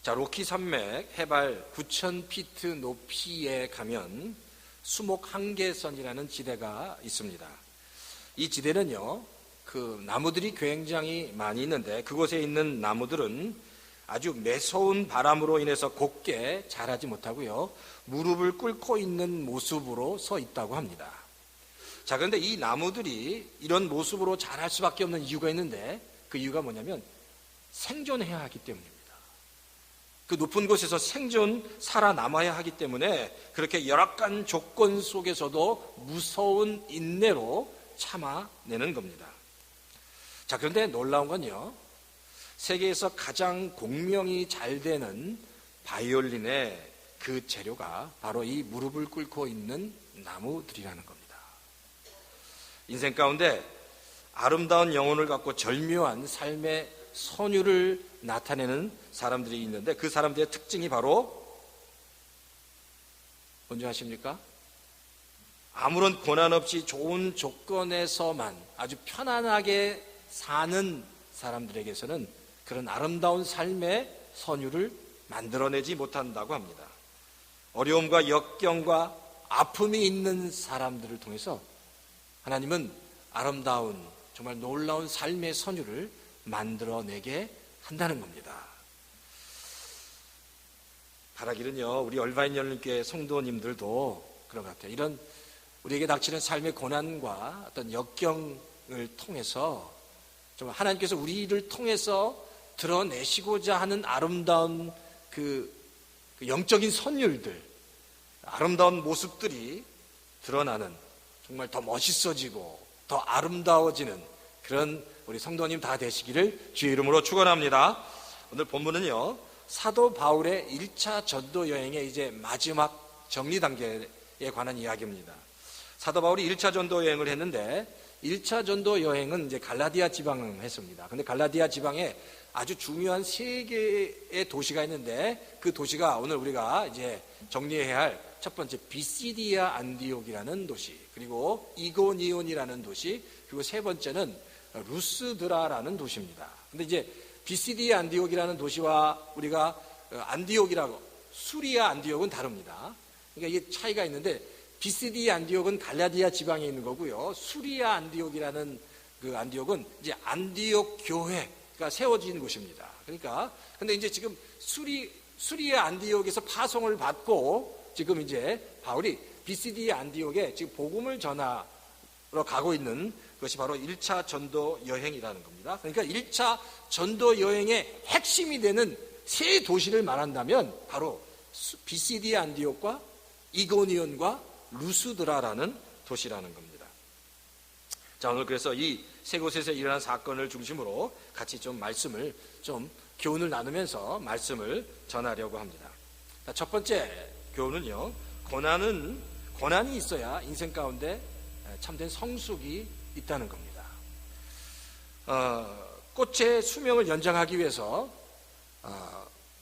자, 로키 산맥 해발 9,000피트 높이에 가면 수목 한계선이라는 지대가 있습니다. 이 지대는요, 그 나무들이 굉장히 많이 있는데 그곳에 있는 나무들은 아주 매서운 바람으로 인해서 곱게 자라지 못하고요, 무릎을 꿇고 있는 모습으로 서 있다고 합니다. 자, 그런데 이 나무들이 이런 모습으로 자랄 수밖에 없는 이유가 있는데 그 이유가 뭐냐면 생존해야 하기 때문입니다. 그 높은 곳에서 살아남아야 하기 때문에 그렇게 열악한 조건 속에서도 무서운 인내로 참아내는 겁니다. 자, 그런데 놀라운 건요, 세계에서 가장 공명이 잘 되는 바이올린의 그 재료가 바로 이 무릎을 꿇고 있는 나무들이라는 겁니다. 인생 가운데 아름다운 영혼을 갖고 절묘한 삶의 선율을 나타내는 사람들이 있는데 그 사람들의 특징이 바로 뭔지 아십니까? 아무런 고난 없이 좋은 조건에서만 아주 편안하게 사는 사람들에게서는 그런 아름다운 삶의 선율을 만들어내지 못한다고 합니다. 어려움과 역경과 아픔이 있는 사람들을 통해서 하나님은 아름다운 정말 놀라운 삶의 선율을 만들어내게 한다는 겁니다. 바라기는요, 우리 얼바인 열린교회 성도님들도 그런 것 같아요. 이런 우리에게 닥치는 삶의 고난과 어떤 역경을 통해서 좀 하나님께서 우리를 통해서 드러내시고자 하는 아름다운 그 영적인 선율들, 아름다운 모습들이 드러나는 정말 더 멋있어지고 더 아름다워지는 그런 우리 성도님 다 되시기를 주의 이름으로 축원합니다. 오늘 본문은요, 사도 바울의 1차 전도 여행의 이제 마지막 정리 단계에 관한 이야기입니다. 사도 바울이 1차 전도 여행을 했는데 1차 전도 여행은 이제 갈라디아 지방을 했습니다. 근데 갈라디아 지방에 아주 중요한 3개의 도시가 있는데 그 도시가 오늘 우리가 이제 정리해야 할 첫 번째 비시디아 안디옥이라는 도시, 그리고 이고니온이라는 도시, 그리고 세 번째는 루스드라라는 도시입니다. 근데 이제 비시디아 안디옥이라는 도시와 우리가 안디옥이라고 수리아 안디옥은 다릅니다. 그러니까 이게 차이가 있는데 비시디아 안디옥은 갈라디아 지방에 있는 거고요. 수리아 안디옥이라는 그 안디옥은 이제 안디옥 교회가 세워진 곳입니다. 그러니까 근데 이제 지금 수리아 안디옥에서 파송을 받고 지금 이제 바울이 비시디아 안디옥에 지금 복음을 전하러 가고 있는 그것이 바로 1차 전도 여행이라는 겁니다. 그러니까 1차 전도 여행의 핵심이 되는 3 도시를 말한다면 바로 비시디아 안디옥과 이고니온과 루스드라라는 도시라는 겁니다. 자, 오늘 그래서 이 3곳에서 일어난 사건을 중심으로 같이 좀 말씀을 좀 교훈을 나누면서 말씀을 전하려고 합니다. 자, 첫 번째 교훈은요, 고난이 있어야 인생 가운데 참된 성숙이 있다는 겁니다. 꽃의 수명을 연장하기 위해서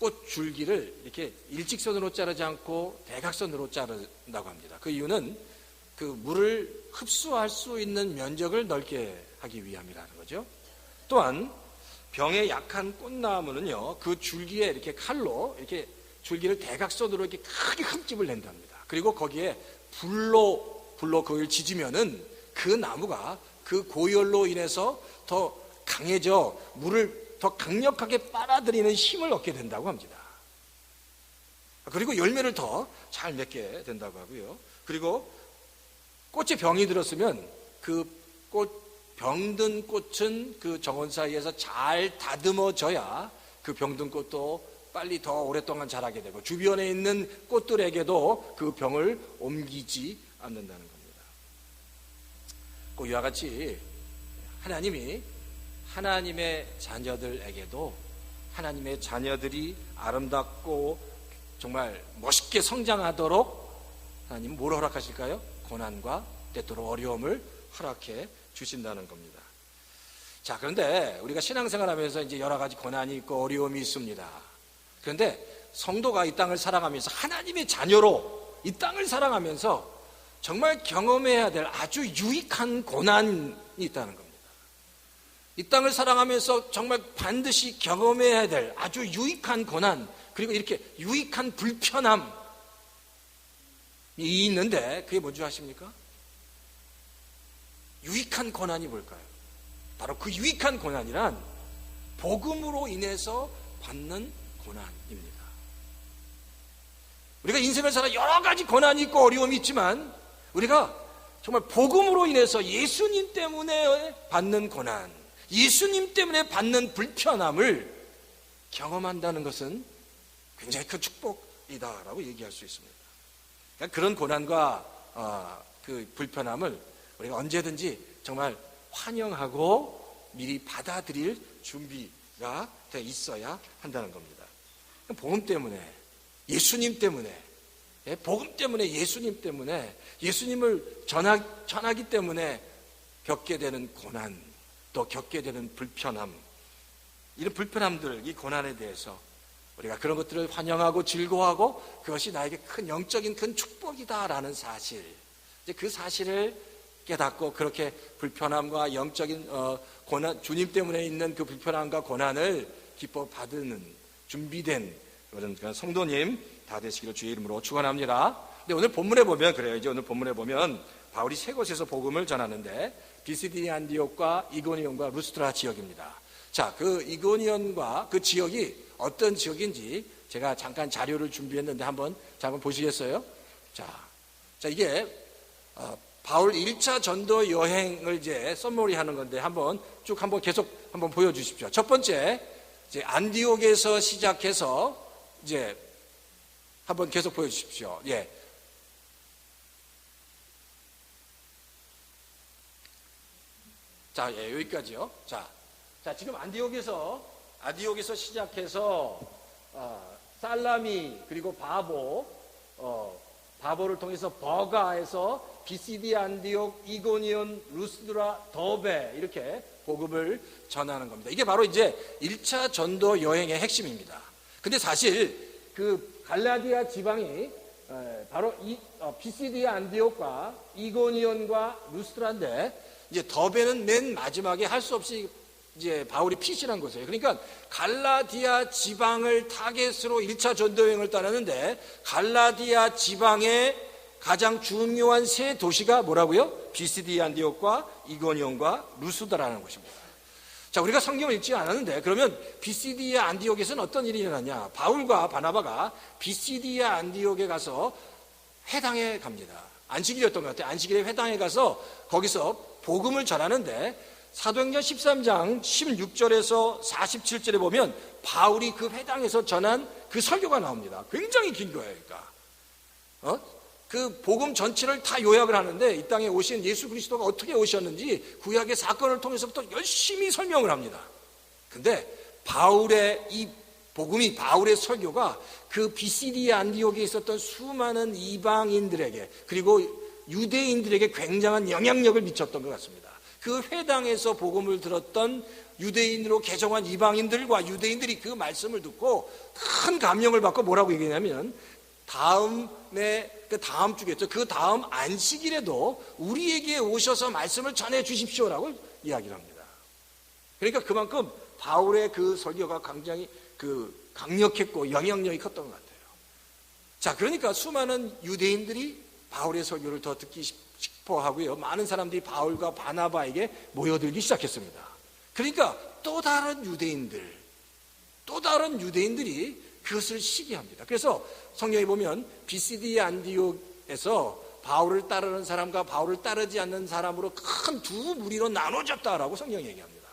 꽃 줄기를 이렇게 일직선으로 자르지 않고 대각선으로 자른다고 합니다. 그 이유는 그 물을 흡수할 수 있는 면적을 넓게 하기 위함이라는 거죠. 또한 병에 약한 꽃나무는요, 그 줄기에 이렇게 칼로 이렇게 줄기를 대각선으로 이렇게 크게 흠집을 낸답니다. 그리고 거기에 불로 그걸 지지면은 그 나무가 그 고열로 인해서 더 강해져 물을 더 강력하게 빨아들이는 힘을 얻게 된다고 합니다. 그리고 열매를 더 잘 맺게 된다고 하고요. 그리고 꽃에 병이 들었으면 그 병든 꽃은 그 정원 사이에서 잘 다듬어져야 그 병든 꽃도 빨리 더 오랫동안 자라게 되고 주변에 있는 꽃들에게도 그 병을 옮기지 않는다는 겁니다. 꼭 이와 같이 하나님이 하나님의 자녀들에게도 하나님의 자녀들이 아름답고 정말 멋있게 성장하도록 하나님은 뭘 허락하실까요? 고난과 때때로 어려움을 허락해 주신다는 겁니다. 자, 그런데 우리가 신앙생활 하면서 이제 여러 가지 고난이 있고 어려움이 있습니다. 그런데 성도가 이 땅을 살아가면서 하나님의 자녀로 이 땅을 살아가면서 정말 경험해야 될 아주 유익한 고난이 있다는 겁니다. 이 땅을 살아가면서 정말 반드시 경험해야 될 아주 유익한 고난, 그리고 이렇게 유익한 불편함이 있는데 그게 뭔지 아십니까? 유익한 고난이 뭘까요? 바로 그 유익한 고난이란 복음으로 인해서 받는 고난입니다. 우리가 인생을 살아 여러 가지 고난이 있고 어려움이 있지만 우리가 정말 복음으로 인해서 예수님 때문에 받는 고난, 예수님 때문에 받는 불편함을 경험한다는 것은 굉장히 큰 축복이다라고 얘기할 수 있습니다. 그러니까 그런 고난과 그 불편함을 우리가 언제든지 정말 환영하고 미리 받아들일 준비가 돼 있어야 한다는 겁니다. 복음 때문에, 예수님 때문에, 복음 때문에, 예수님 때문에, 예수님을 전하기 때문에 겪게 되는 고난, 또 겪게 되는 불편함, 이런 불편함들, 이 고난에 대해서 우리가 그런 것들을 환영하고 즐거워하고 그것이 나에게 큰 영적인 큰 축복이다라는 사실, 이제 그 사실을 깨닫고 그렇게 불편함과 영적인 고난, 주님 때문에 있는 그 불편함과 고난을 기뻐 받는 준비된 그런 성도님 다 되시기를 주의 이름으로 축원합니다. 근데 오늘 본문에 보면 그래요. 이제 오늘 본문에 보면 바울이 세 곳에서 복음을 전하는데 비시디 안디옥과 이고니온과 루스드라 지역입니다. 자, 그 이고니온과 그 지역이 어떤 지역인지 제가 잠깐 자료를 준비했는데 한번 보시겠어요? 자, 이게 바울 1차 전도 여행을 이제 썸머리 하는 건데 한번 계속 한번 보여주십시오. 첫 번째, 이제 안디옥에서 시작해서 이제 한번 계속 보여주십시오. 예. 자, 예, 여기까지요. 자, 지금 안디옥에서 시작해서 살라미 그리고 바보를 통해서 버가에서 비시디 안디옥, 이고니온, 루스드라, 더베 이렇게 복음을 전하는 겁니다. 이게 바로 이제 1차 전도 여행의 핵심입니다. 근데 사실 그 갈라디아 지방이 바로 비시디 안디옥과 이고니온과 루스드라인데 이제 더베는 맨 마지막에 할 수 없이 이제 바울이 피신한 곳이에요. 그러니까 갈라디아 지방을 타겟으로 1차 전도 여행을 떠나는데 갈라디아 지방의 가장 중요한 세 도시가 뭐라고요? 비시디 안디옥과 이고니온과 루스드라라는 곳입니다. 자, 우리가 성경을 읽지 않았는데 그러면 비시디아 안디옥에서는 어떤 일이 일어났냐? 바울과 바나바가 비시디아 안디옥에 가서 회당에 갑니다. 안식일이었던 것 같아요. 안식일에 회당에 가서 거기서 복음을 전하는데 사도행전 13장 16절에서 47절에 보면 바울이 그 회당에서 전한 그 설교가 나옵니다. 굉장히 긴 거예요. 그러니까 그 복음 전체를 다 요약을 하는데 이 땅에 오신 예수 그리스도가 어떻게 오셨는지 구약의 사건을 통해서부터 열심히 설명을 합니다. 근데 바울의 이 복음이, 바울의 설교가 그 비시디아 안디옥에 있었던 수많은 이방인들에게 그리고 유대인들에게 굉장한 영향력을 미쳤던 것 같습니다. 그 회당에서 복음을 들었던 유대인으로 개종한 이방인들과 유대인들이 그 말씀을 듣고 큰 감명을 받고 뭐라고 얘기하냐면 그 다음 주겠죠. 그 다음 안식일에도 우리에게 오셔서 말씀을 전해 주십시오라고 이야기를 합니다. 그러니까 그만큼 바울의 그 설교가 굉장히 강력했고 영향력이 컸던 것 같아요. 자, 그러니까 수많은 유대인들이 바울의 설교를 더 듣기 싶어 하고요. 많은 사람들이 바울과 바나바에게 모여들기 시작했습니다. 그러니까 또 다른 유대인들이 그것을 시기합니다. 그래서 성경에 보면 비시디아 안디옥에서 바울을 따르는 사람과 바울을 따르지 않는 사람으로 큰 두 무리로 나눠졌다라고 성경이 얘기합니다.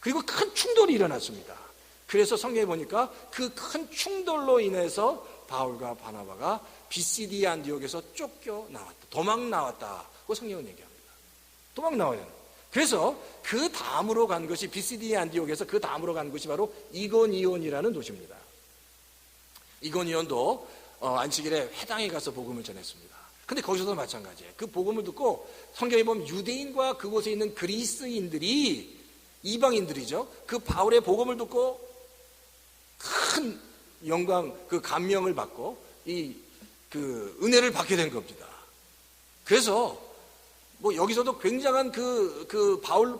그리고 큰 충돌이 일어났습니다. 그래서 성경에 보니까 그 큰 충돌로 인해서 바울과 바나바가 비시디아 안디옥에서 도망 나왔다고 성경은 얘기합니다. 도망 나와야 되는. 그래서 그 다음으로 간 것이 비시디아 안디옥에서 그 다음으로 간 것이 바로 이고니온이라는 도시입니다. 이고니온도 안식일에 회당에 가서 복음을 전했습니다. 근데 거기서도 마찬가지예요. 그 복음을 듣고 성경에 보면 유대인과 그곳에 있는 그리스인들이, 이방인들이죠, 그 바울의 복음을 듣고 큰 영광, 그 감명을 받고 그 은혜를 받게 된 겁니다. 그래서 뭐 여기서도 굉장한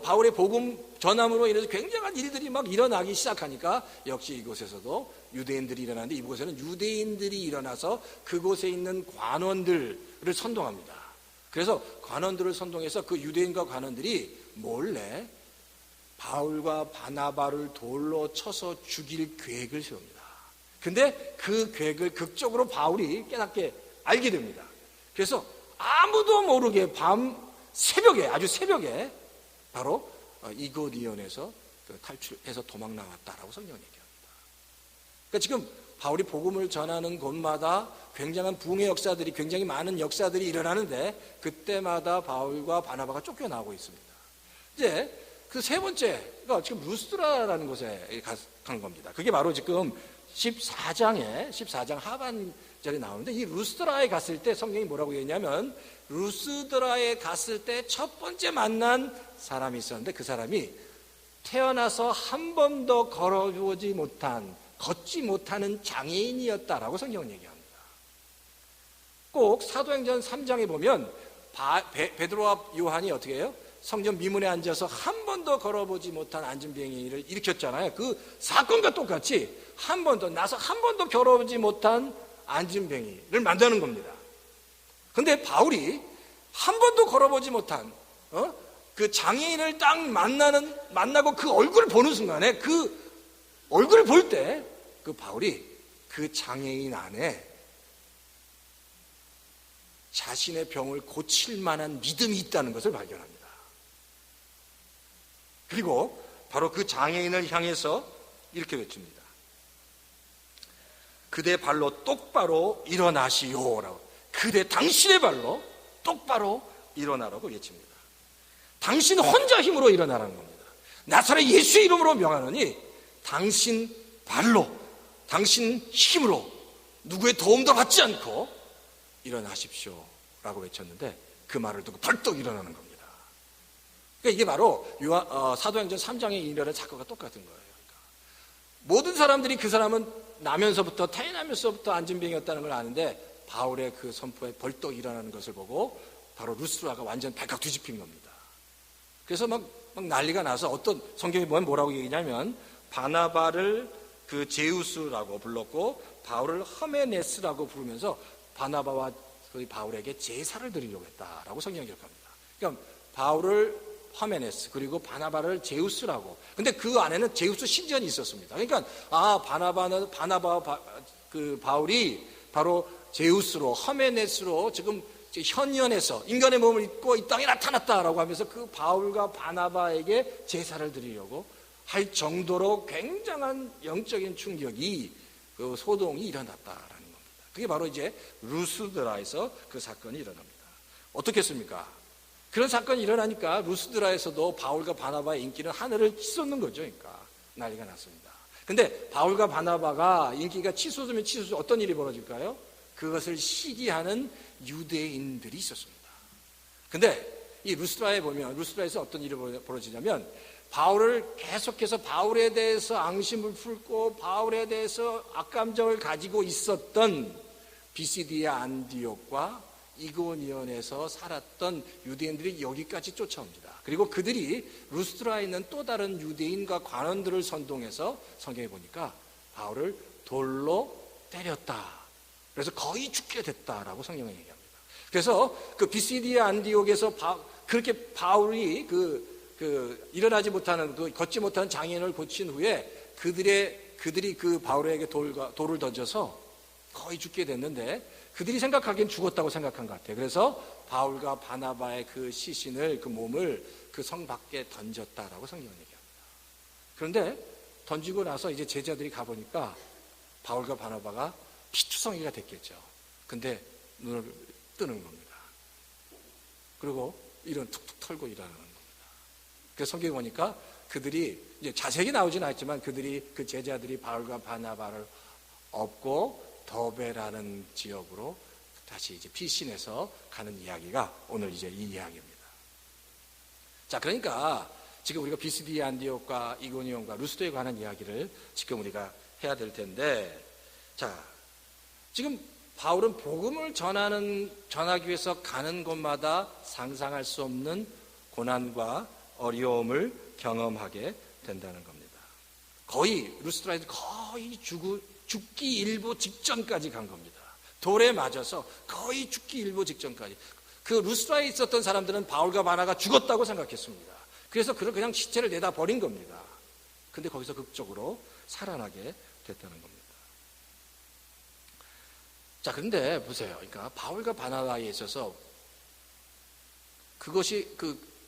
바울의 복음 전함으로 인해서 굉장한 일들이 막 일어나기 시작하니까 역시 이곳에서도 유대인들이 일어나는데, 이곳에는 유대인들이 일어나서 그곳에 있는 관원들을 선동합니다. 그래서 관원들을 선동해서 그 유대인과 관원들이 몰래 바울과 바나바를 돌로 쳐서 죽일 계획을 세웁니다. 근데 그 계획을 극적으로 바울이 깨닫게 알게 됩니다. 그래서 아무도 모르게 아주 새벽에 바로 이고니온에서 탈출해서 도망 나왔다라고 성경은 얘기합니다. 그러니까 지금 바울이 복음을 전하는 곳마다 굉장한 부흥의 역사들이, 굉장히 많은 역사들이 일어나는데, 그때마다 바울과 바나바가 쫓겨나고 있습니다. 이제 그 세 번째가 지금 루스드라라는 곳에 간 겁니다. 그게 바로 지금 14장 하반절에 나오는데, 이 루스드라에 갔을 때 성경이 뭐라고 얘기했냐면, 루스드라에 갔을 때 첫 번째 만난 사람이 있었는데, 그 사람이 태어나서 한 번도 걷지 못하는 장애인이었다라고 성경은 얘기합니다. 꼭 사도행전 3장에 보면 베드로와 요한이 어떻게 해요? 성전 미문에 앉아서 한 번도 걸어보지 못한 안진병이를 일으켰잖아요. 그 사건과 똑같이 한 번도 걸어보지 못한 안진병이를 만드는 겁니다. 근데 바울이 한 번도 걸어보지 못한 그 장애인을 딱 만나고 그 얼굴을 보는 순간에, 그 얼굴을 볼 때 그 바울이 그 장애인 안에 자신의 병을 고칠 만한 믿음이 있다는 것을 발견합니다. 그리고 바로 그 장애인을 향해서 이렇게 외칩니다. 그대 발로 똑바로 일어나시오라고. 당신의 발로 똑바로 일어나라고 외칩니다. 당신 혼자 힘으로 일어나라는 겁니다. 나사렛 예수의 이름으로 명하노니 당신 발로, 당신 힘으로 누구의 도움도 받지 않고 일어나십시오 라고 외쳤는데, 그 말을 듣고 벌떡 일어나는 겁니다. 그러니까 이게 바로 사도행전 3장에 일어난 사건과 똑같은 거예요. 그러니까 모든 사람들이 그 사람은 태어나면서부터 안진병이었다는 걸 아는데, 바울의 그 선포에 벌떡 일어나는 것을 보고 바로 루스드라가 완전 발칵 뒤집힌 겁니다. 그래서 막 난리가 나서, 어떤 성경에 보면 뭐라고 얘기냐면, 바나바를 그 제우스라고 불렀고 바울을 허메네스라고 부르면서 바나바와 바울에게 제사를 드리려고 했다라고 성경이 기록합니다. 그러니까 바울을 허메네스, 그리고 바나바를 제우스라고. 근데 그 안에는 제우스 신전이 있었습니다. 그러니까 바울이 바로 제우스로, 허메네스로 지금 현현에서 인간의 몸을 입고 이 땅에 나타났다라고 하면서 그 바울과 바나바에게 제사를 드리려고 할 정도로 굉장한 영적인 충격이, 그 소동이 일어났다라는 겁니다. 그게 바로 이제 루스드라에서 그 사건이 일어납니다. 어떻겠습니까? 그런 사건이 일어나니까 루스드라에서도 바울과 바나바의 인기는 하늘을 치솟는 거죠. 그러니까 난리가 났습니다. 근데 바울과 바나바가 인기가 치솟으면 어떤 일이 벌어질까요? 그것을 시기하는 유대인들이 있었습니다. 근데 이 루스드라에서 어떤 일이 벌어지냐면, 바울을 계속해서 바울에 대해서 앙심을 품고 바울에 대해서 악감정을 가지고 있었던 비시디아 안디옥과 이고니온에서 살았던 유대인들이 여기까지 쫓아옵니다. 그리고 그들이 루스드라에 있는 또 다른 유대인과 관원들을 선동해서 성경에 보니까 바울을 돌로 때렸다. 그래서 거의 죽게 됐다라고 성경은 얘기합니다. 그래서 그 비시디아 안디옥에서 그렇게 바울이 일어나지 못하는, 걷지 못하는 장애인을 고친 후에 그들이 그 바울에게 돌을 던져서 거의 죽게 됐는데, 그들이 생각하기엔 죽었다고 생각한 것 같아요. 그래서 바울과 바나바의 그 시신을, 그 몸을 그 성 밖에 던졌다라고 성경은 얘기합니다. 그런데 던지고 나서 이제 제자들이 가보니까 바울과 바나바가 피투성이가 됐겠죠. 근데 눈을 뜨는 겁니다. 그리고 이런 툭툭 털고 일어나는 겁니다. 그래서 성경에 보니까 그들이, 이제 자세히 나오지는 않지만, 그 제자들이 바울과 바나바를 업고 더베라는 지역으로 다시 이제 피신해서 가는 이야기가 오늘 이제 이 이야기입니다. 자, 그러니까 지금 우리가 비시디아 안디옥과 이고니온과 루스드에 관한 이야기를 지금 우리가 해야 될 텐데, 자, 지금 바울은 복음을 전하기 위해서 가는 곳마다 상상할 수 없는 고난과 어려움을 경험하게 된다는 겁니다. 거의 루스트라에서 거의 죽기 일보 직전까지 간 겁니다. 돌에 맞아서 거의 죽기 일보 직전까지. 그 루스트라에 있었던 사람들은 바울과 바나가 죽었다고 생각했습니다. 그래서 그냥 시체를 내다 버린 겁니다. 근데 거기서 극적으로 살아나게 됐다는 겁니다. 자, 그런데 보세요. 그러니까 바울과 바나바에 있어서 그것이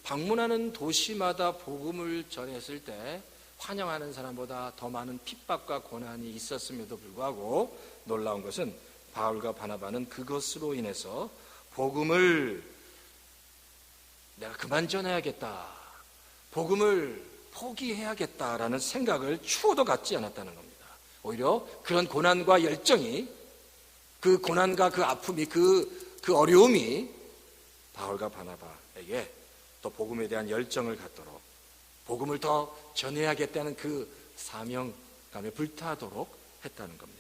방문하는 도시마다 복음을 전했을 때 환영하는 사람보다 더 많은 핍박과 고난이 있었음에도 불구하고 놀라운 것은 바울과 바나바는 그것으로 인해서 복음을 내가 그만 전해야겠다, 복음을 포기해야겠다라는 생각을 추호도 갖지 않았다는 겁니다. 오히려 그런 고난과 열정이, 그 고난과 그 아픔이, 그 어려움이 바울과 바나바에게 또 복음에 대한 열정을 갖도록, 복음을 더 전해야겠다는 그 사명감에 불타도록 했다는 겁니다.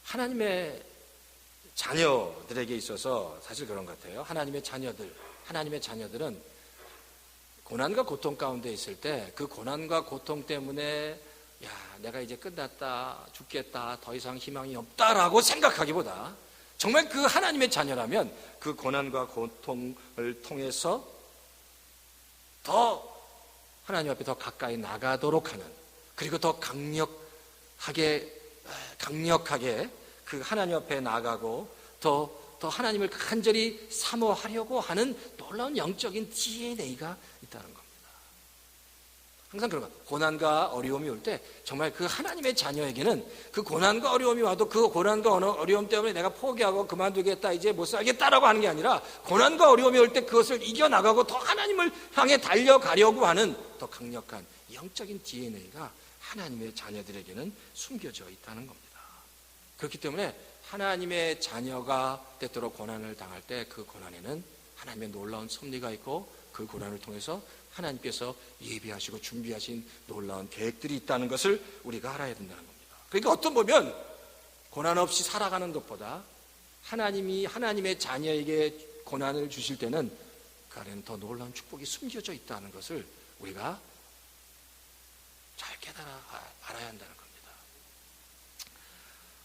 하나님의 자녀들에게 있어서 사실 그런 것 같아요. 하나님의 자녀들은 고난과 고통 가운데 있을 때 그 고난과 고통 때문에 내가 이제 끝났다, 죽겠다, 더 이상 희망이 없다라고 생각하기보다 정말 그 하나님의 자녀라면 그 고난과 고통을 통해서 더 하나님 앞에 더 가까이 나가도록 하는, 그리고 더 강력하게 그 하나님 앞에 나가고 더 하나님을 간절히 사모하려고 하는 놀라운 영적인 DNA가 있다는 겁니다. 항상 그런 것, 고난과 어려움이 올 때 정말 그 하나님의 자녀에게는 그 고난과 어려움이 와도 그 고난과 어려움 때문에 내가 포기하고 그만두겠다, 이제 못 살겠다라고 하는 게 아니라 고난과 어려움이 올 때 그것을 이겨나가고 더 하나님을 향해 달려가려고 하는 더 강력한 영적인 DNA가 하나님의 자녀들에게는 숨겨져 있다는 겁니다. 그렇기 때문에 하나님의 자녀가 때때로 고난을 당할 때 그 고난에는 하나님의 놀라운 섭리가 있고 그 고난을 통해서 하나님께서 예비하시고 준비하신 놀라운 계획들이 있다는 것을 우리가 알아야 된다는 겁니다. 그러니까 어떤 보면 고난 없이 살아가는 것보다 하나님이 하나님의 자녀에게 고난을 주실 때는 그 안에는 더 놀라운 축복이 숨겨져 있다는 것을 우리가 잘 깨달아 알아야 한다는 겁니다.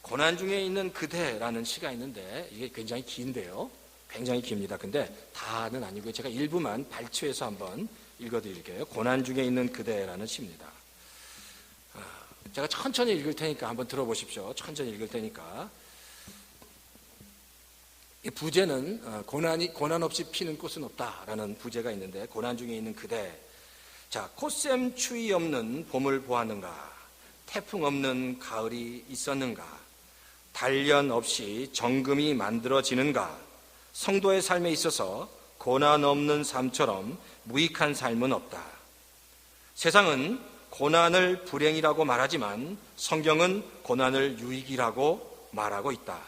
고난 중에 있는 그대라는 시가 있는데 이게 굉장히 긴데요. 굉장히 깁니다. 근데 다는 아니고요. 제가 일부만 발췌해서 한번 읽어드릴게요. 고난 중에 있는 그대라는 시입니다. 제가 천천히 읽을 테니까 한번 들어보십시오. 천천히 읽을 테니까. 이 부제는 고난 없이 피는 꽃은 없다라는 부제가 있는데, 고난 중에 있는 그대. 자, 꽃샘 추위 없는 봄을 보았는가? 태풍 없는 가을이 있었는가? 단련 없이 정금이 만들어지는가? 성도의 삶에 있어서 고난 없는 삶처럼 무익한 삶은 없다. 세상은 고난을 불행이라고 말하지만 성경은 고난을 유익이라고 말하고 있다.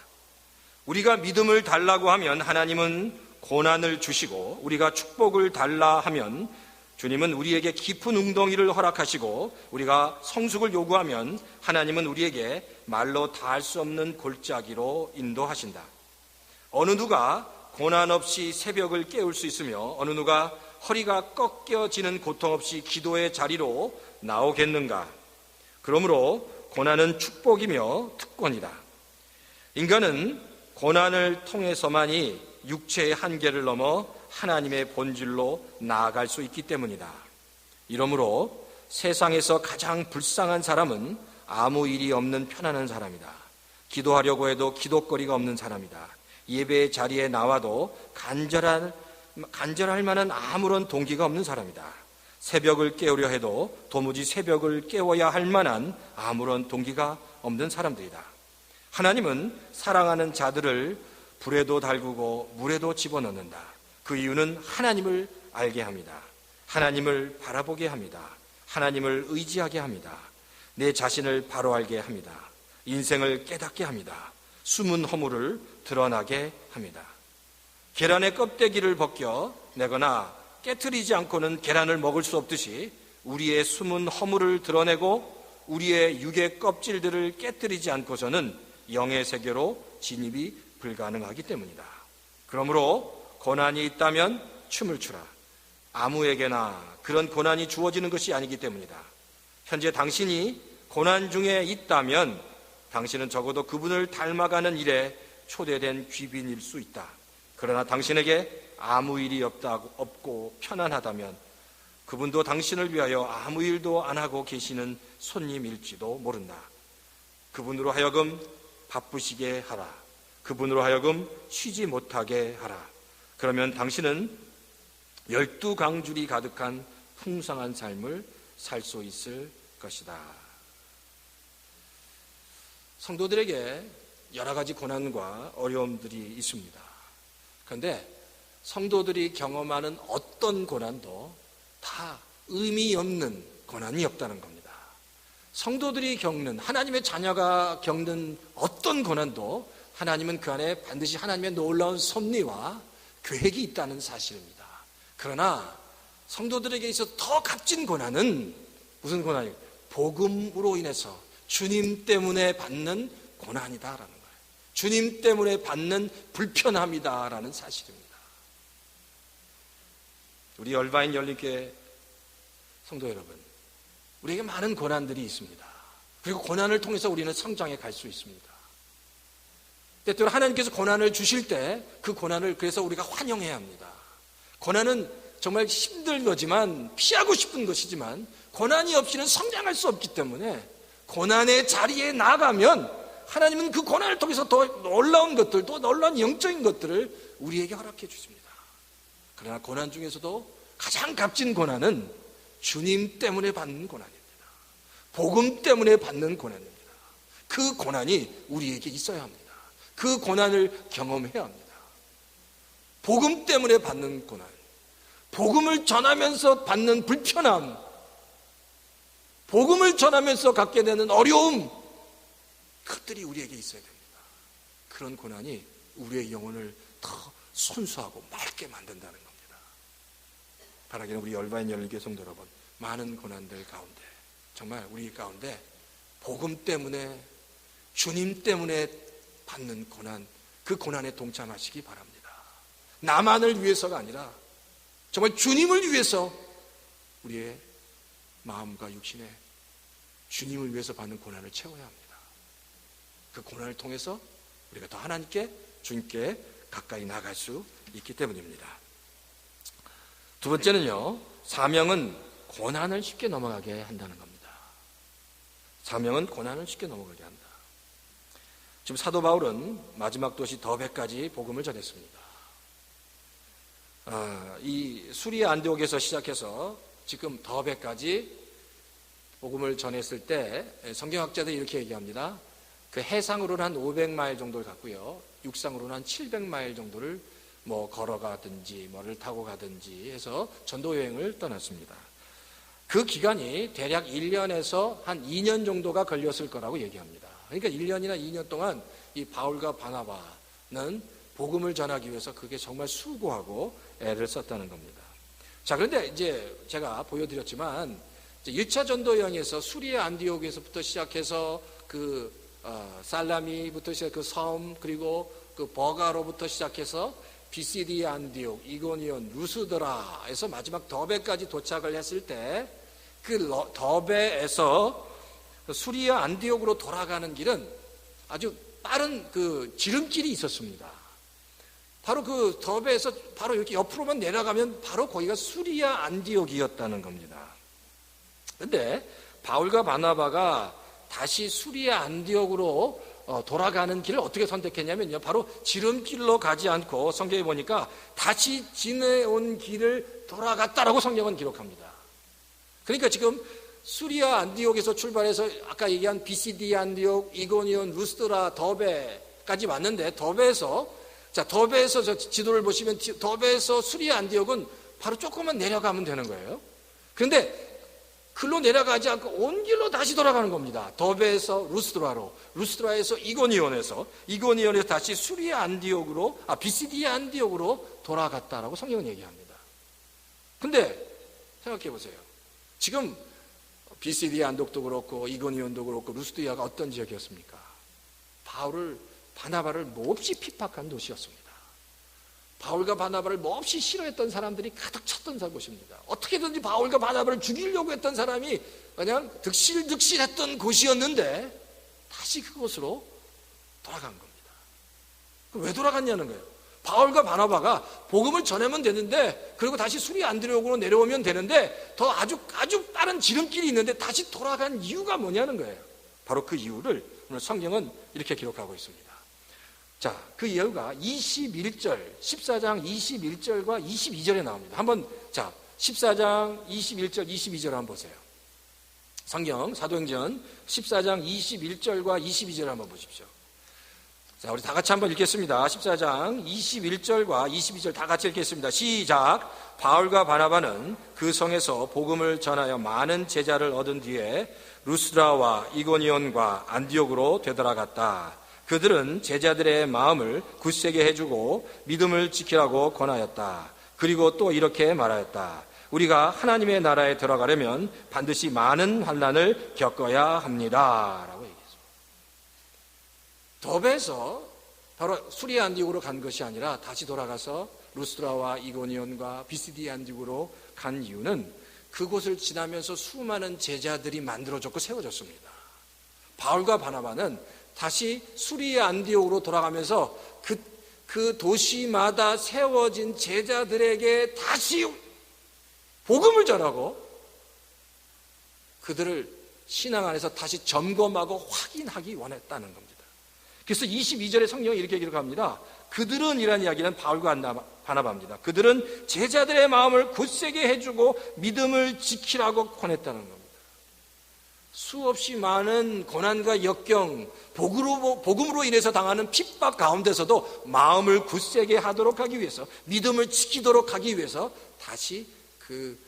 우리가 믿음을 달라고 하면 하나님은 고난을 주시고, 우리가 축복을 달라 하면 주님은 우리에게 깊은 웅덩이를 허락하시고, 우리가 성숙을 요구하면 하나님은 우리에게 말로 닿을 수 없는 골짜기로 인도하신다. 어느 누가 고난 없이 새벽을 깨울 수 있으며 어느 누가 허리가 꺾여지는 고통 없이 기도의 자리로 나오겠는가? 그러므로 고난은 축복이며 특권이다. 인간은 고난을 통해서만이 육체의 한계를 넘어 하나님의 본질로 나아갈 수 있기 때문이다. 이러므로 세상에서 가장 불쌍한 사람은 아무 일이 없는 편안한 사람이다. 기도하려고 해도 기도거리가 없는 사람이다. 예배의 자리에 나와도 간절할 만한 아무런 동기가 없는 사람이다. 새벽을 깨우려 해도 도무지 새벽을 깨워야 할 만한 아무런 동기가 없는 사람들이다. 하나님은 사랑하는 자들을 불에도 달구고 물에도 집어넣는다. 그 이유는 하나님을 알게 합니다. 하나님을 바라보게 합니다. 하나님을 의지하게 합니다. 내 자신을 바로 알게 합니다. 인생을 깨닫게 합니다. 숨은 허물을 드러나게 합니다. 계란의 껍데기를 벗겨 내거나 깨트리지 않고는 계란을 먹을 수 없듯이 우리의 숨은 허물을 드러내고 우리의 육의 껍질들을 깨뜨리지 않고서는 영의 세계로 진입이 불가능하기 때문이다. 그러므로 고난이 있다면 춤을 추라. 아무에게나 그런 고난이 주어지는 것이 아니기 때문이다. 현재 당신이 고난 중에 있다면 당신은 적어도 그분을 닮아가는 일에 초대된 귀빈일 수 있다. 그러나 당신에게 아무 일이 없고 편안하다면 그분도 당신을 위하여 아무 일도 안 하고 계시는 손님일지도 모른다. 그분으로 하여금 바쁘시게 하라. 그분으로 하여금 쉬지 못하게 하라. 그러면 당신은 12강줄이 가득한 풍성한 삶을 살 수 있을 것이다. 성도들에게 여러 가지 고난과 어려움들이 있습니다. 그런데 성도들이 경험하는 어떤 고난도 다 의미 없는 고난이 없다는 겁니다. 성도들이 겪는, 하나님의 자녀가 겪는 어떤 고난도 하나님은 그 안에 반드시 하나님의 놀라운 섭리와 계획이 있다는 사실입니다. 그러나 성도들에게 있어서 더 값진 고난은 무슨 고난이에요? 복음으로 인해서 주님 때문에 받는 고난이다라는 거예요. 주님 때문에 받는 불편함이다라는 사실입니다. 우리 얼바인 열린교회 성도 여러분, 우리에게 많은 고난들이 있습니다. 그리고 고난을 통해서 우리는 성장해 갈 수 있습니다. 때때로 하나님께서 고난을 주실 때 그 고난을 그래서 우리가 환영해야 합니다. 고난은 정말 힘든 거지만, 피하고 싶은 것이지만 고난이 없이는 성장할 수 없기 때문에 고난의 자리에 나가면 하나님은 그 고난을 통해서 더 놀라운 것들, 또 놀라운 영적인 것들을 우리에게 허락해 주십니다. 그러나 고난 중에서도 가장 값진 고난은 주님 때문에 받는 고난입니다. 복음 때문에 받는 고난입니다. 그 고난이 우리에게 있어야 합니다. 그 고난을 경험해야 합니다. 복음 때문에 받는 고난, 복음을 전하면서 받는 불편함, 복음을 전하면서 갖게 되는 어려움, 그것들이 우리에게 있어야 됩니다. 그런 고난이 우리의 영혼을 더 순수하고 맑게 만든다는 겁니다. 바라기는 우리 열바인 열린교회 성도 여러분, 많은 고난들 가운데, 정말 우리 가운데 복음 때문에, 주님 때문에 받는 고난, 그 고난에 동참하시기 바랍니다. 나만을 위해서가 아니라 정말 주님을 위해서 우리의 마음과 육신에 주님을 위해서 받는 고난을 채워야 합니다. 그 고난을 통해서 우리가 더 하나님께, 주님께 가까이 나갈 수 있기 때문입니다. 두 번째는요, 사명은 고난을 쉽게 넘어가게 한다는 겁니다. 사명은 고난을 쉽게 넘어가게 한다. 지금 사도 바울은 마지막 도시 더베까지 복음을 전했습니다. 이 수리아 안디옥에서 시작해서 지금 더베까지 복음을 전했을 때 성경학자들이 이렇게 얘기합니다. 그 해상으로는 한 500마일 정도를 갔고요, 육상으로는 한 700마일 정도를 뭐 걸어가든지 뭐를 타고 가든지 해서 전도 여행을 떠났습니다. 그 기간이 대략 1년에서 한 2년 정도가 걸렸을 거라고 얘기합니다. 그러니까 1년이나 2년 동안 이 바울과 바나바는 복음을 전하기 위해서 그게 정말 수고하고 애를 썼다는 겁니다. 자, 그런데 이제 제가 보여드렸지만 1차 전도 여행에서 수리아 안디옥에서부터 시작해서 그 살라미부터 시작 그 섬, 그리고 그 버가로부터 시작해서 비시디 안디옥, 이고니온, 루스드라에서 마지막 더베까지 도착을 했을 때 그 더베에서 수리아 안디옥으로 돌아가는 길은 아주 빠른 그 지름길이 있었습니다. 바로 그 더베에서 바로 이렇게 옆으로만 내려가면 바로 거기가 수리아 안디옥이었다는 겁니다. 그런데 바울과 바나바가 다시 수리아 안디옥으로 돌아가는 길을 어떻게 선택했냐면요, 바로 지름길로 가지 않고 성경에 보니까 다시 지내온 길을 돌아갔다라고 성경은 기록합니다. 그러니까 지금 수리아 안디옥에서 출발해서 아까 얘기한 비시디 안디옥, 이고니온, 루스드라, 더베까지 왔는데, 더베에서 저 지도를 보시면 더베에서 수리아 안디옥은 바로 조금만 내려가면 되는 거예요. 그런데 글로 내려가지 않고 온 길로 다시 돌아가는 겁니다. 더베에서 루스드라로, 루스드라에서 이고니온에서 다시 수리아 안디옥으로, 비시디 안디옥으로 돌아갔다라고 성경은 얘기합니다. 근데 생각해 보세요. 지금 비시디 안독도 그렇고 이고니온도 그렇고 루스드야가 어떤 지역이었습니까? 바나바를 몹시 핍박한 도시였습니다. 바울과 바나바를 몹시 싫어했던 사람들이 가득 찼던 곳입니다. 어떻게든지 바울과 바나바를 죽이려고 했던 사람이 그냥 득실득실했던 곳이었는데 다시 그곳으로 돌아간 겁니다. 왜 돌아갔냐는 거예요. 바울과 바나바가 복음을 전하면 되는데, 그리고 다시 수리 안디옥으로 내려오면 되는데, 더 아주 다른 지름길이 있는데 다시 돌아간 이유가 뭐냐는 거예요. 바로 그 이유를 오늘 성경은 이렇게 기록하고 있습니다. 자, 그 이유가 14장 21절과 22절에 나옵니다. 한번, 14장 21절, 22절 한번 보세요. 성경, 사도행전 14장 21절과 22절 한번 보십시오. 자, 우리 다 같이 한번 읽겠습니다. 14장 21절과 22절 다 같이 읽겠습니다. 시작. 바울과 바나바는 그 성에서 복음을 전하여 많은 제자를 얻은 뒤에 루스드라와 이고니온과 안디옥으로 되돌아갔다. 그들은 제자들의 마음을 굳세게 해주고 믿음을 지키라고 권하였다. 그리고 또 이렇게 말하였다. 우리가 하나님의 나라에 들어가려면 반드시 많은 환난을 겪어야 합니다. 라고 얘기했습니다. 더베에서 바로 수리 안디옥으로 간 것이 아니라 다시 돌아가서 루스드라와 이고니온과 비시디 안디옥으로 간 이유는 그곳을 지나면서 수많은 제자들이 만들어졌고 세워졌습니다. 바울과 바나바는 다시 수리 안디옥으로 돌아가면서 그 도시마다 세워진 제자들에게 다시 복음을 전하고 그들을 신앙 안에서 다시 점검하고 확인하기 원했다는 겁니다. 그래서 22절에 성경이 이렇게 기록합니다. 그들은 이라는 이야기는 바울과 바나바입니다. 그들은 제자들의 마음을 굳세게 해주고 믿음을 지키라고 권했다는 겁니다. 수없이 많은 고난과 역경, 복음으로 인해서 당하는 핍박 가운데서도 마음을 굳세게 하도록 하기 위해서, 믿음을 지키도록 하기 위해서 다시 그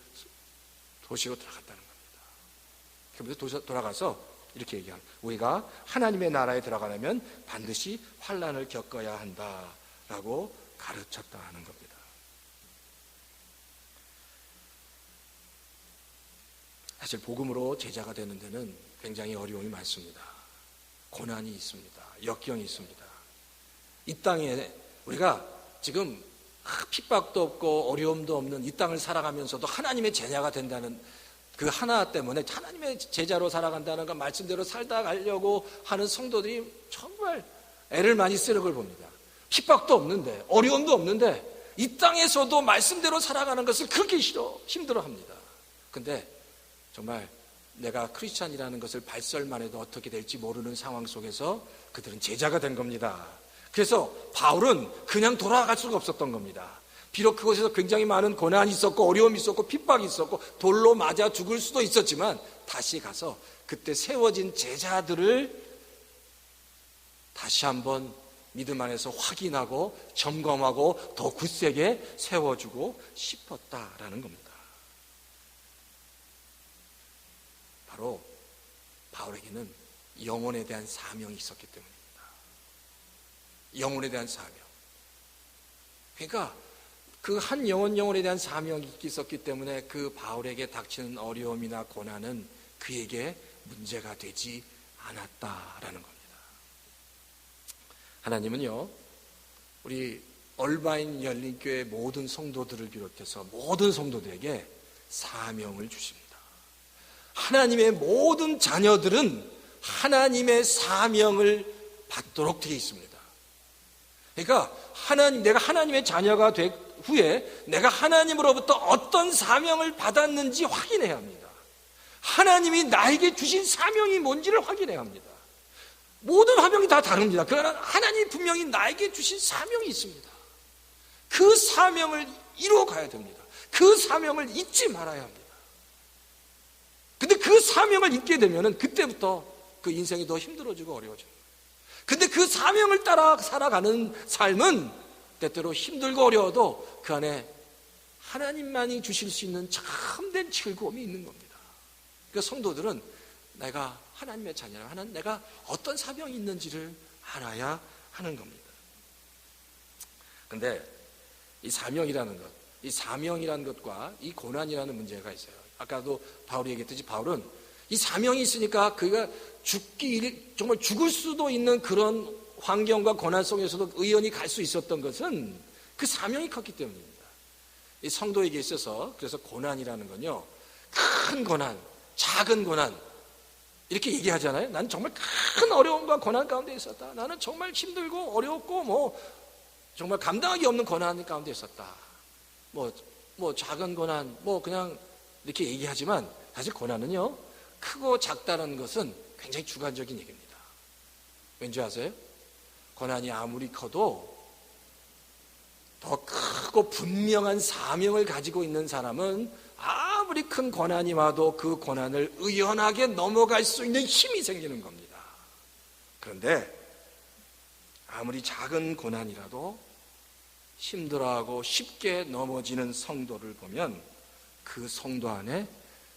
도시로 들어갔다는 겁니다. 그래서 돌아가서 이렇게 얘기합니다. 우리가 하나님의 나라에 들어가려면 반드시 환난을 겪어야 한다라고 가르쳤다 하는 겁니다. 사실 복음으로 제자가 되는 데는 굉장히 어려움이 많습니다. 고난이 있습니다. 역경이 있습니다. 이 땅에 우리가 지금 핍박도 없고 어려움도 없는 이 땅을 살아가면서도 하나님의 제자가 된다는 그 하나 때문에 하나님의 제자로 살아간다는 것, 말씀대로 살다 가려고 하는 성도들이 정말 애를 많이 쓰는 걸 봅니다. 핍박도 없는데, 어려움도 없는데 이 땅에서도 말씀대로 살아가는 것을 그렇게 힘들어합니다. 근데 정말 내가 크리스찬이라는 것을 발설만 해도 어떻게 될지 모르는 상황 속에서 그들은 제자가 된 겁니다. 그래서 바울은 그냥 돌아갈 수가 없었던 겁니다. 비록 그곳에서 굉장히 많은 고난이 있었고 어려움이 있었고 핍박이 있었고 돌로 맞아 죽을 수도 있었지만 다시 가서 그때 세워진 제자들을 다시 한번 믿음 안에서 확인하고 점검하고 더 굳세게 세워주고 싶었다라는 겁니다. 바로 바울에게는 영혼에 대한 사명이 있었기 때문입니다. 영혼에 대한 사명. 그러니까 그 한 영혼에 대한 사명이 있었기 때문에 그 바울에게 닥치는 어려움이나 고난은 그에게 문제가 되지 않았다라는 겁니다. 하나님은요, 우리 얼바인 열린교회 모든 성도들을 비롯해서 모든 성도들에게 사명을 주십니다. 하나님의 모든 자녀들은 하나님의 사명을 받도록 되어 있습니다. 그러니까 내가 하나님의 자녀가 된 후에 내가 하나님으로부터 어떤 사명을 받았는지 확인해야 합니다. 하나님이 나에게 주신 사명이 뭔지를 확인해야 합니다. 모든 사명이 다 다릅니다. 그러나 하나님이 분명히 나에게 주신 사명이 있습니다. 그 사명을 이루어 가야 됩니다. 그 사명을 잊지 말아야 합니다. 근데 그 사명을 잊게 되면 그때부터 그 인생이 더 힘들어지고 어려워져요. 근데 그 사명을 따라 살아가는 삶은 때때로 힘들고 어려워도 그 안에 하나님만이 주실 수 있는 참된 즐거움이 있는 겁니다. 그러니까 성도들은 내가 하나님의 자녀라, 내가 어떤 사명이 있는지를 알아야 하는 겁니다. 근데 이 사명이라는 것과 이 고난이라는 문제가 있어요. 아까도 바울이 얘기했듯이 바울은 이 사명이 있으니까 그가 정말 죽을 수도 있는 그런 환경과 고난 속에서도 의연히 갈 수 있었던 것은 그 사명이 컸기 때문입니다. 이 성도에게 있어서 그래서 고난이라는 건요, 큰 고난, 작은 고난 이렇게 얘기하잖아요. 나는 정말 큰 어려움과 고난 가운데 있었다. 나는 정말 힘들고 어려웠고 정말 감당하기 없는 고난 가운데 있었다. 작은 고난 그냥 이렇게 얘기하지만 사실 고난은요, 크고 작다는 것은 굉장히 주관적인 얘기입니다. 왠지 아세요? 고난이 아무리 커도 더 크고 분명한 사명을 가지고 있는 사람은 아무리 큰 고난이 와도 그 고난을 의연하게 넘어갈 수 있는 힘이 생기는 겁니다. 그런데 아무리 작은 고난이라도 힘들어하고 쉽게 넘어지는 성도를 보면 그 성도 안에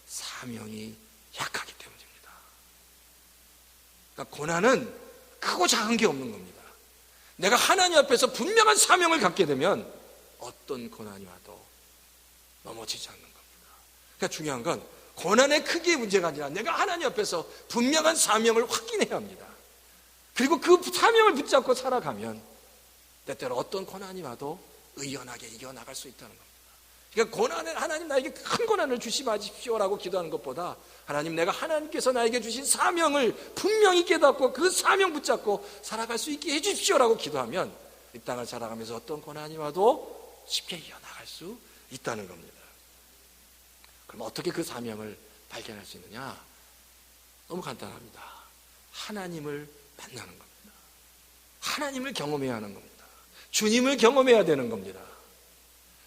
사명이 약하기 때문입니다. 그러니까 고난은 크고 작은 게 없는 겁니다. 내가 하나님 앞에서 분명한 사명을 갖게 되면 어떤 고난이 와도 넘어지지 않는 겁니다. 그러니까 중요한 건 고난의 크기의 문제가 아니라 내가 하나님 앞에서 분명한 사명을 확인해야 합니다. 그리고 그 사명을 붙잡고 살아가면 때때로 어떤 고난이 와도 의연하게 이겨나갈 수 있다는 겁니다. 그러니까 고난을, 하나님 나에게 큰 고난을 주시 마십시오라고 기도하는 것보다 하나님, 내가 하나님께서 나에게 주신 사명을 분명히 깨닫고 그 사명 붙잡고 살아갈 수 있게 해주십시오라고 기도하면 이 땅을 살아가면서 어떤 고난이 와도 쉽게 이겨나갈 수 있다는 겁니다. 그럼 어떻게 그 사명을 발견할 수 있느냐? 너무 간단합니다. 하나님을 만나는 겁니다. 하나님을 경험해야 하는 겁니다. 주님을 경험해야 되는 겁니다.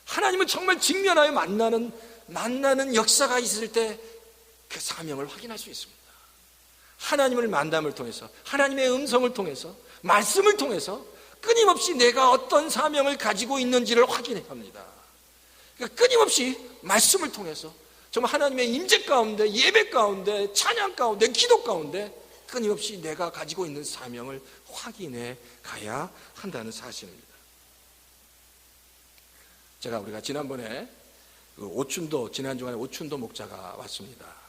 하나님을 정말 직면하여 만나는 역사가 있을 때 그 사명을 확인할 수 있습니다. 하나님을 만남을 통해서, 하나님의 음성을 통해서, 말씀을 통해서 끊임없이 내가 어떤 사명을 가지고 있는지를 확인해야 합니다. 그러니까 끊임없이 말씀을 통해서 정말 하나님의 임재 가운데, 예배 가운데, 찬양 가운데, 기도 가운데 끊임없이 내가 가지고 있는 사명을 확인해 가야 한다는 사실입니다. 우리가 지난번에 지난 주간에 오춘도 목자가 왔습니다.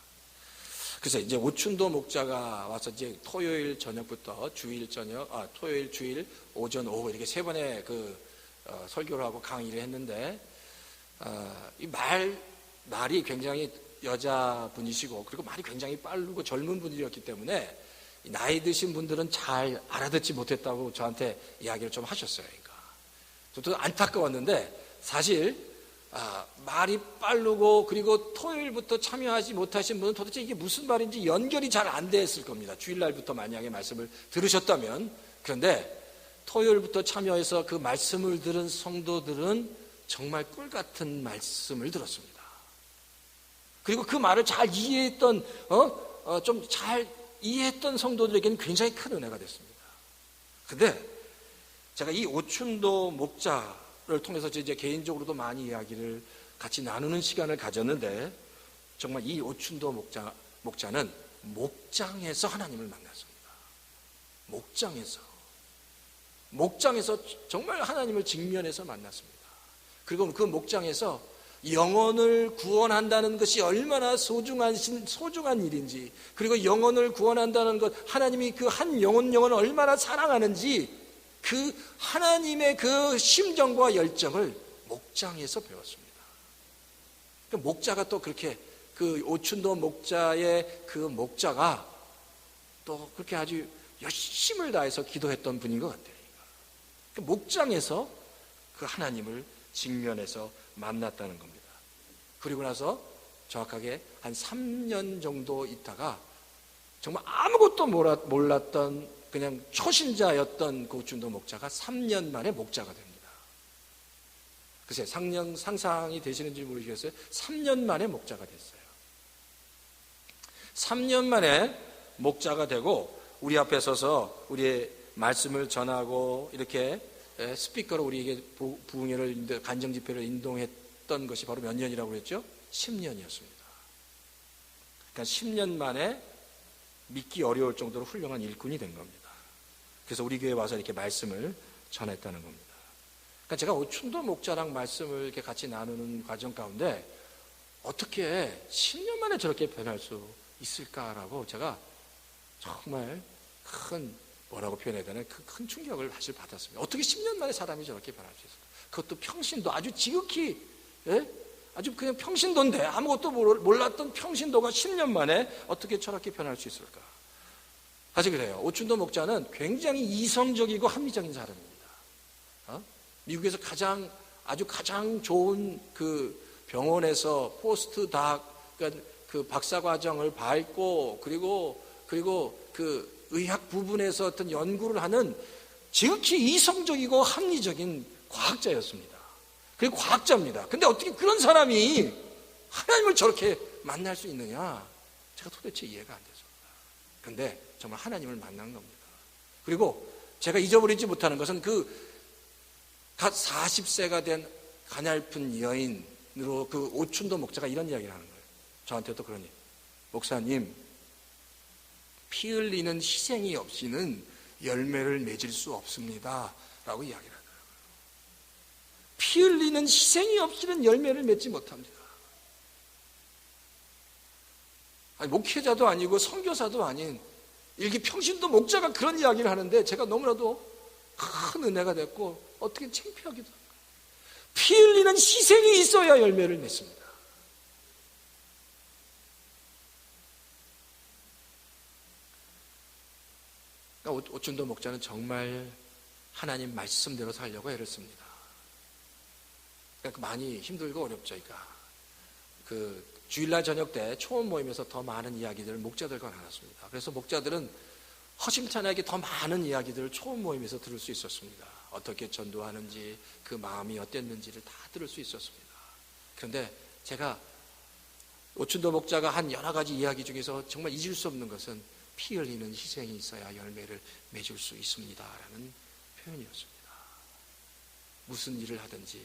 그래서 이제 오춘도 목자가 와서 이제 토요일 저녁부터 주일, 오전, 오후 이렇게 세 번의 설교를 하고 강의를 했는데, 이 말이 굉장히 여자분이시고, 그리고 말이 굉장히 빠르고 젊은 분이었기 때문에 나이 드신 분들은 잘 알아듣지 못했다고 저한테 이야기를 좀 하셨어요. 그러니까 저도 안타까웠는데, 사실 말이 빠르고 그리고 토요일부터 참여하지 못하신 분은 도대체 이게 무슨 말인지 연결이 잘 안 됐을 겁니다. 주일날부터 만약에 말씀을 들으셨다면. 그런데 토요일부터 참여해서 그 말씀을 들은 성도들은 정말 꿀같은 말씀을 들었습니다. 그리고 그 말을 잘 이해했던 좀 잘 이해했던 성도들에게는 굉장히 큰 은혜가 됐습니다. 근데 제가 이 오춘도 목자를 통해서 이제 개인적으로도 많이 이야기를 같이 나누는 시간을 가졌는데, 정말 이 오춘도 목자는 목장에서 하나님을 만났습니다. 목장에서 정말 하나님을 직면해서 만났습니다. 그리고 그 목장에서 영혼을 구원한다는 것이 얼마나 소중한 일인지, 그리고 영혼을 구원한다는 것, 하나님이 그 한 영혼을 얼마나 사랑하는지, 그 하나님의 그 심정과 열정을 목장에서 배웠습니다. 그 목자가 또 그렇게, 그 오춘도 목자의 그 목자가 또 그렇게 아주 열심을 다해서 기도했던 분인 것 같아요. 그 목장에서 그 하나님을 직면해서 만났다는 겁니다. 그리고 나서 정확하게 한 3년 정도 있다가 정말 아무것도 몰랐던 그냥 초신자였던 그 오춘도 목자가 3년 만에 목자가 됩니다. 글쎄, 상상이 되시는지 모르겠어요. 3년 만에 목자가 됐어요. 3년 만에 목자가 되고 우리 앞에 서서 우리의 말씀을 전하고 이렇게 스피커로 우리에게 부흥회를, 간정집회를 인도했던 것이 바로 몇 년이라고 그랬죠? 10년이었습니다. 그러니까 10년 만에 믿기 어려울 정도로 훌륭한 일꾼이 된 겁니다. 그래서 우리 교회에 와서 이렇게 말씀을 전했다는 겁니다. 그러니까 제가 오춘도 목자랑 말씀을 이렇게 같이 나누는 과정 가운데 어떻게 10년 만에 저렇게 변할 수 있을까라고 제가 정말 뭐라고 표현해야 되나, 큰 충격을 사실 받았습니다. 어떻게 10년 만에 사람이 저렇게 변할 수 있을까? 그것도 평신도 아주 지극히, 아주 그냥 평신도인데, 아무것도 몰랐던 평신도가 10년 만에 어떻게 저렇게 변할 수 있을까? 사실 그래요. 오춘도 목자는 굉장히 이성적이고 합리적인 사람입니다. 미국에서 아주 가장 좋은 그 병원에서 포스트 그러니까 그 박사 과정을 밟고, 그리고 그 의학 부분에서 어떤 연구를 하는 지극히 이성적이고 합리적인 과학자였습니다. 그리고 과학자입니다. 근데 어떻게 그런 사람이 하나님을 저렇게 만날 수 있느냐? 제가 도대체 이해가 안 됐습니다. 근데 정말 하나님을 만난 겁니다. 그리고 제가 잊어버리지 못하는 것은 갓 40세가 된 가냘픈 여인으로 그 오춘도 목자가 이런 이야기를 하는 거예요. 저한테도 그러니, 목사님, 피 흘리는 희생이 없이는 열매를 맺을 수 없습니다 라고 이야기를 하더라고요. 피 흘리는 희생이 없이는 열매를 맺지 못합니다. 목회자도 아니고 선교사도 아닌 일기 평신도 목자가 그런 이야기를 하는데 제가 너무나도 큰 은혜가 됐고 어떻게 창피하기도 합니다. 피 흘리는 희생이 있어야 열매를 맺습니다. 오춘도 목자는 정말 하나님 말씀대로 살려고 애를 씁니다. 그러니까 많이 힘들고 어렵죠. 그러니까 주일날 저녁 때 초원 모임에서 더 많은 이야기들을 목자들과 나눴습니다. 그래서 목자들은 허심탄회하게 더 많은 이야기들을 초원 모임에서 들을 수 있었습니다. 어떻게 전도하는지, 그 마음이 어땠는지를 다 들을 수 있었습니다. 그런데 제가 오춘도 목자가 한 여러 가지 이야기 중에서 정말 잊을 수 없는 것은 피 흘리는 희생이 있어야 열매를 맺을 수 있습니다 라는 표현이었습니다. 무슨 일을 하든지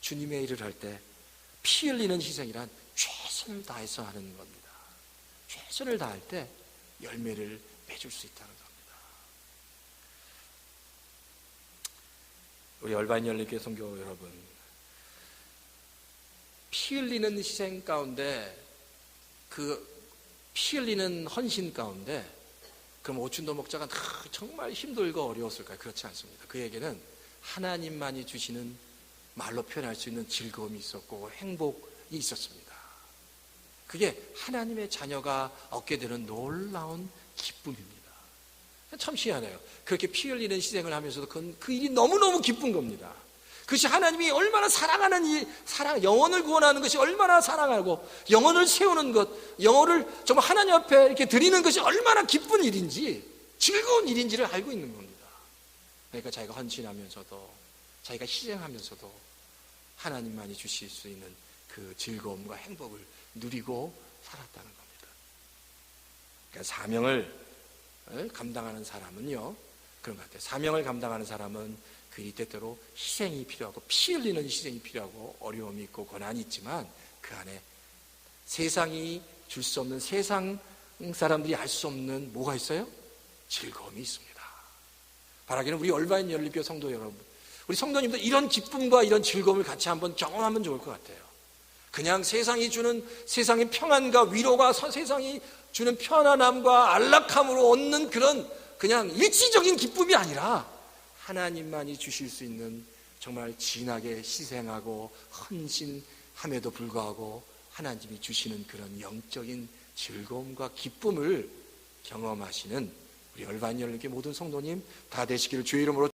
주님의 일을 할 때 피 흘리는 희생이란 최선을 다해서 하는 겁니다. 최선을 다할 때 열매를 맺을 수 있다는 겁니다. 우리 얼바인 열린교회 성도 여러분, 피 흘리는 희생 가운데, 피 흘리는 헌신 가운데, 그럼 오춘도 목자가 정말 힘들고 어려웠을까요? 그렇지 않습니다. 그에게는 하나님만이 주시는 말로 표현할 수 있는 즐거움이 있었고 행복이 있었습니다. 그게 하나님의 자녀가 얻게 되는 놀라운 기쁨입니다. 참 희한해요. 그렇게 피 흘리는 희생을 하면서도 그 일이 너무너무 기쁜 겁니다. 그것이 하나님이 얼마나 사랑하는 영혼을 구원하는 것이 얼마나 사랑하고 영혼을 세우는 것, 영혼을 정말 하나님 앞에 이렇게 드리는 것이 얼마나 기쁜 일인지, 즐거운 일인지를 알고 있는 겁니다. 그러니까 자기가 헌신하면서도, 자기가 희생하면서도 하나님만이 주실 수 있는 그 즐거움과 행복을 누리고 살았다는 겁니다. 그러니까 사명을 감당하는 사람은요, 그런 것 같아요. 사명을 감당하는 사람은 그 일이 때때로 희생이 필요하고 피 흘리는 희생이 필요하고 어려움이 있고 고난이 있지만 그 안에 세상이 줄 수 없는, 세상 사람들이 알 수 없는 뭐가 있어요? 즐거움이 있습니다. 바라기는 우리 얼바인 열린교회 성도 여러분, 우리 성도님들 이런 기쁨과 이런 즐거움을 같이 한번 경험하면 좋을 것 같아요. 그냥 세상이 주는 세상의 평안과 위로가 세상이 주는 편안함과 안락함으로 얻는 그런 그냥 일시적인 기쁨이 아니라 하나님만이 주실 수 있는 정말 진하게 희생하고 헌신함에도 불구하고 하나님이 주시는 그런 영적인 즐거움과 기쁨을 경험하시는 우리 얼바인 열린교회 모든 성도님 다 되시기를 주의 이름으로